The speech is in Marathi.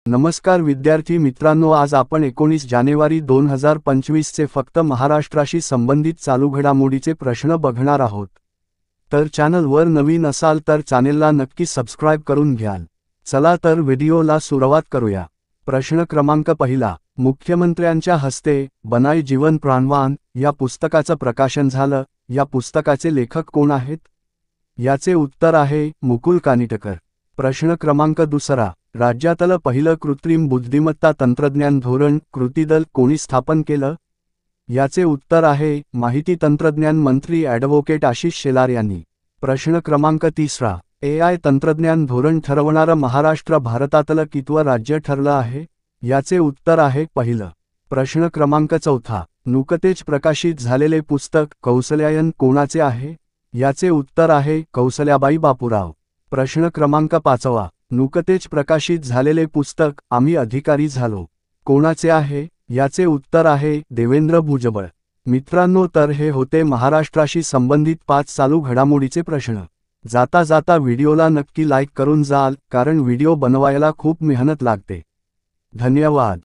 नमस्कार विद्यार्थी मित्रांनो, आज आपण 19 जानेवारी 2025 चे फक्त महाराष्ट्राशी संबंधित चालू घडामोडीचे प्रश्न बघणार आहोत। तर चॅनलवर नवीन असाल तर चॅनेलला नक्की सबस्क्राइब करून घ्याल। चला तर व्हिडिओला सुरुवात करूया। प्रश्न क्रमांक पहिला, मुख्यमंत्र्यांच्या हस्ते बनाए जीवन प्राणवान या पुस्तकाचं प्रकाशन झालं। या पुस्तकाचे लेखक कोण आहेत? याचे उत्तर आहे मुकुल कानिटकर। प्रश्न क्रमांक दुसरा, राज्यातलं पहिलं कृत्रिम बुद्धिमत्ता तंत्रज्ञान धोरण कृती दल कोणी स्थापन केलं? याचे उत्तर आहे माहिती तंत्रज्ञान मंत्री ॲडव्होकेट आशिष शेलार यांनी। प्रश्न क्रमांक तिसरा, AI तंत्रज्ञान धोरण ठरवणारं महाराष्ट्र भारतातलं कितवं राज्य ठरलं आहे? याचे उत्तर आहे पहिलं। प्रश्न क्रमांक चौथा, नुकतेच प्रकाशित झालेले पुस्तक कौसल्यायन कोणाचे आहे? याचे उत्तर आहे कौसल्याबाई बापूराव। प्रश्न क्रमांक पाचवा, नुकतेच प्रकाशित झालेले पुस्तक आम्ही अधिकारी झालो कोणाचे आहे? याचे उत्तर आहे देवेंद्र भुजबळ। मित्रांनो, तर हे होते महाराष्ट्राशी संबंधित 5 चालू घडामोडीचे प्रश्न। जाता जाता व्हिडिओला नक्की लाईक करून जाल, कारण व्हिडिओ बनवायला खूप मेहनत लागते। धन्यवाद।